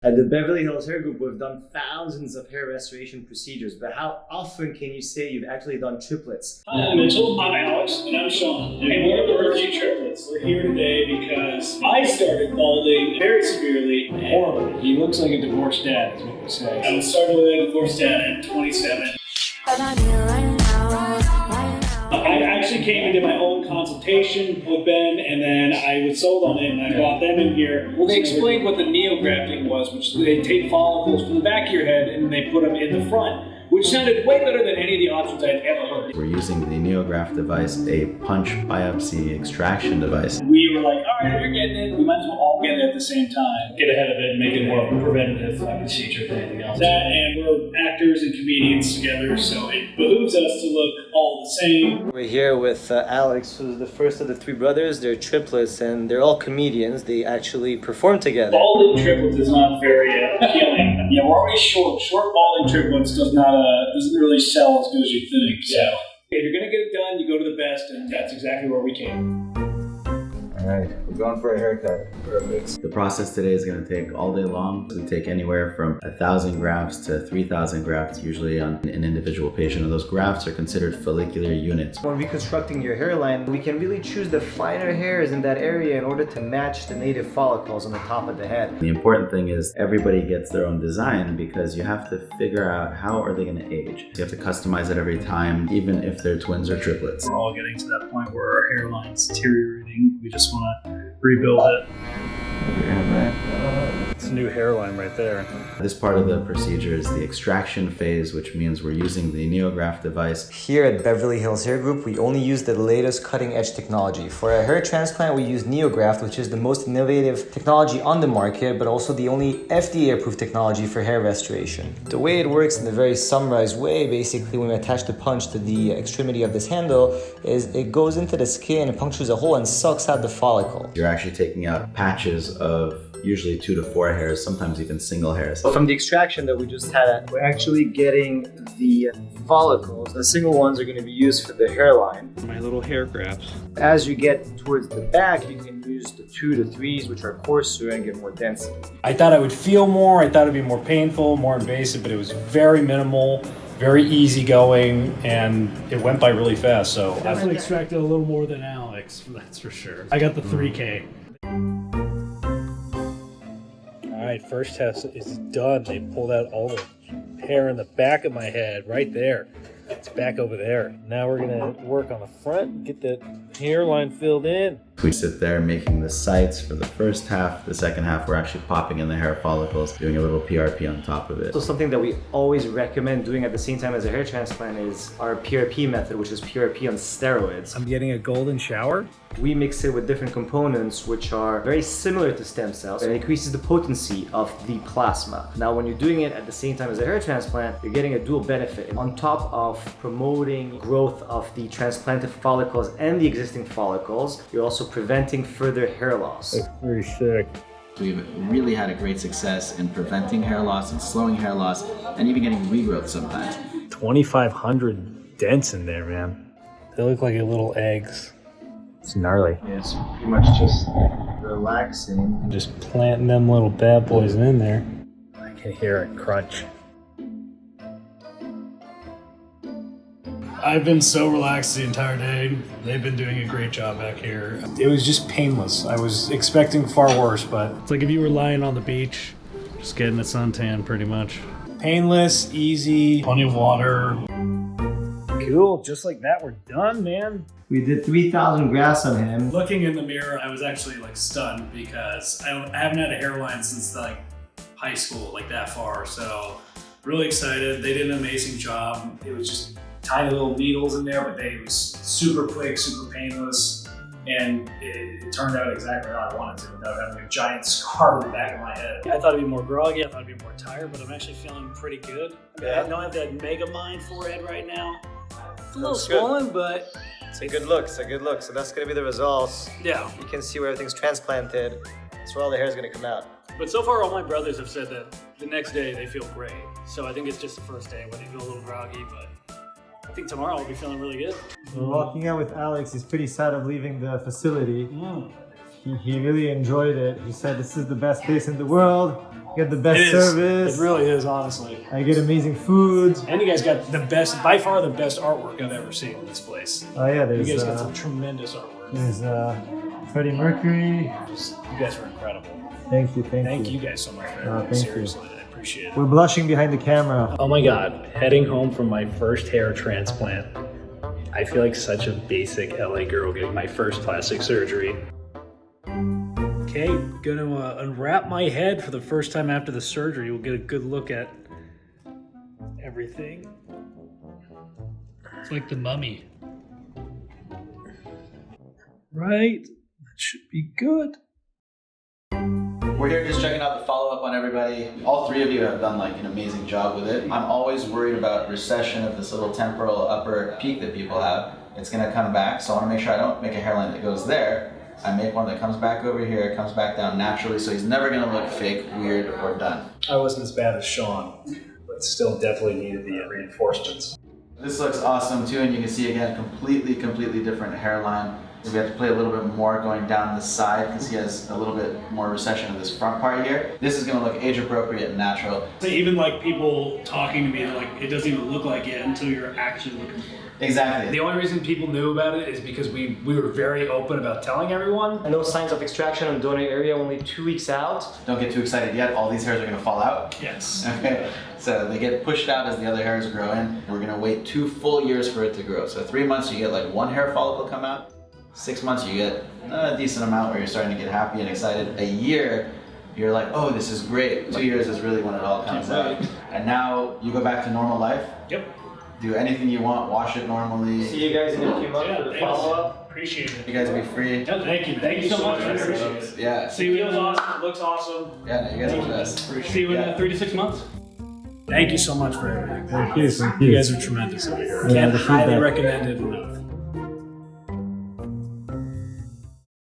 At the Beverly Hills Hair Group, we've done thousands of hair restoration procedures, but how often can you say you've actually done triplets? Hi, I'm Mitchell. I'm Alex. And I'm Sean. And we're the Virzi Triplets. We're here today because I started balding very severely. Horribly. He looks like a divorced dad, is what we say. I started with a divorced dad at 27. I actually came and did my own consultation with Ben, and then I was sold on it, and I brought them in here. Well, they explained what the NeoGrafting was, which they take follicles from the back of your head and they put them in the front, which sounded way better than any of the options I'd ever heard. We're using the NeoGraft device, a punch biopsy extraction device. We were like, all right, you're getting it, we might as well all get it at the same time. Get ahead of it and make it more of a preventative procedure than anything else. That, and we're actors and comedians together, so it behooves us to look all the same. We're here with Alex, who's the first of the three brothers. They're triplets, and they're all comedians. They actually perform together. Balding triplets is not very appealing. Yeah, we're already short. Short balding triplets doesn't really sell as good as you think. So if you're gonna get it done, you go to the best, and that's exactly where we came. All right, we're going for a haircut. Perfect. The process today is going to take all day long. We take anywhere from 1,000 grafts to 3,000 grafts, usually on an individual patient, and those grafts are considered follicular units. When reconstructing your hairline, we can really choose the finer hairs in that area in order to match the native follicles on the top of the head. The important thing is everybody gets their own design because you have to figure out how are they going to age. You have to customize it every time, even if they're twins or triplets. We're all getting to that point where our hairline's deteriorating. We just want to rebuild it. It's a new hairline right there. This part of the procedure is the extraction phase, which means we're using the NeoGraft device. Here at Beverly Hills Hair Group, we only use the latest cutting-edge technology. For a hair transplant, we use NeoGraft, which is the most innovative technology on the market, but also the only FDA-approved technology for hair restoration. The way it works in a very summarized way, basically when we attach the punch to the extremity of this handle, is it goes into the skin, it punctures a hole and sucks out the follicle. You're actually taking out patches of usually 2 to 4 hairs, sometimes even single hairs. From the extraction that we just had, we're actually getting the follicles. The single ones are going to be used for the hairline. My little hair grafts. As you get towards the back, you can use the 2 to 3s, which are coarser and get more density. I thought I would feel more, I thought it'd be more painful, more invasive, but it was very minimal, very easy-going, and it went by really fast, so I definitely extracted a little more than Alex, that's for sure. I got the 3K. Alright, first test is done. They pulled out all the hair in the back of my head, right there. It's back over there. Now we're gonna work on the front, get the hairline filled in. We sit there making the sites for the first half. The second half, we're actually popping in the hair follicles, doing a little PRP on top of it. So something that we always recommend doing at the same time as a hair transplant is our PRP method, which is PRP on steroids. I'm getting a golden shower. We mix it with different components which are very similar to stem cells, and it increases the potency of the plasma. Now, when you're doing it at the same time as a hair transplant, you're getting a dual benefit. On top of promoting growth of the transplanted follicles and the existing follicles, you're also preventing further hair loss. That's pretty sick. We've really had a great success in preventing hair loss and slowing hair loss and even getting regrowth sometimes. 2,500 dents in there, man. They look like little eggs. It's gnarly. Yeah, it's pretty much just relaxing. Just planting them little bad boys in there. I can hear it crunch. I've been so relaxed the entire day. They've been doing a great job back here. It was just painless. I was expecting far worse, but it's like if you were lying on the beach, just getting a suntan pretty much. Painless, easy, plenty of water. Cool, just like that, we're done, man. We did 3,000 grafts on him. Looking in the mirror, I was actually like stunned because I haven't had a hairline since like high school, like that far. So really excited. They did an amazing job. It was just tiny little needles in there, but it was super quick, super painless, and it turned out exactly how I wanted to without having a giant scar on the back of my head. I thought it'd be more groggy, I thought it'd be more tired, but I'm actually feeling pretty good. I know I have that mega mind forehead right now. It's a little swollen, but it's a good look. It's a good look. So that's going to be the results. Yeah. You can see where everything's transplanted. That's where all the hair is going to come out. But so far, all my brothers have said that the next day they feel great. So I think it's just the first day where they feel a little groggy, but I think tomorrow I'll be feeling really good. We're walking out with Alex. He's pretty sad of leaving the facility. He really enjoyed it. He said this is the best place in the world. You get the best It is. service. It really is, honestly. I get amazing food. And you guys got the best, by far the best artwork I've ever seen in this place. Oh yeah, You there's guys got some tremendous artwork. Freddie Mercury. You guys were incredible. Thank you. Thank you guys so much for everything. thank you. Seriously, I appreciate it. We're blushing behind the camera. Oh my God, heading home from my first hair transplant. I feel like such a basic LA girl getting my first plastic surgery. Okay, gonna unwrap my head for the first time after the surgery. We'll get a good look at everything. It's like the mummy. Right, that should be good. We're here just checking out the follow-up on everybody. All three of you have done like an amazing job with it. I'm always worried about recession of this little temporal upper peak that people have. It's gonna come back, so I wanna make sure I don't make a hairline that goes there. I make one that comes back over here, comes back down naturally, so he's never gonna look fake, weird, or done. I wasn't as bad as Sean, but still definitely needed the reinforcements. This looks awesome too, and you can see again, completely different hairline. So we have to play a little bit more going down the side because he has a little bit more recession of this front part here. This is gonna look age appropriate and natural. Even like people talking to me, they're like, it doesn't even look like it until you're actually looking for it. Exactly. The only reason people knew about it is because we were very open about telling everyone. No signs of extraction on donor area, only 2 weeks out. Don't get too excited yet, all these hairs are gonna fall out. Yes. Okay, so they get pushed out as the other hairs grow in. We're gonna wait 2 full years for it to grow. So 3 months you get like 1 hair follicle come out. 6 months you get a decent amount where you're starting to get happy and excited. A year, you're like, oh, this is great. 2 years is really when it all comes out. And now you go back to normal life. Yep. Do anything you want, wash it normally. See you guys in a few months for the follow-up. Appreciate it. You guys be free. Yeah, thank you so much. I appreciate it. Yeah. See you. Feels awesome. It looks awesome. Yeah, no, you guys are the best. See you in 3 to 6 months. Thank you so much for everything. Thank you. You guys are tremendous over here. Yeah, Can't the highly feedback. recommend it enough.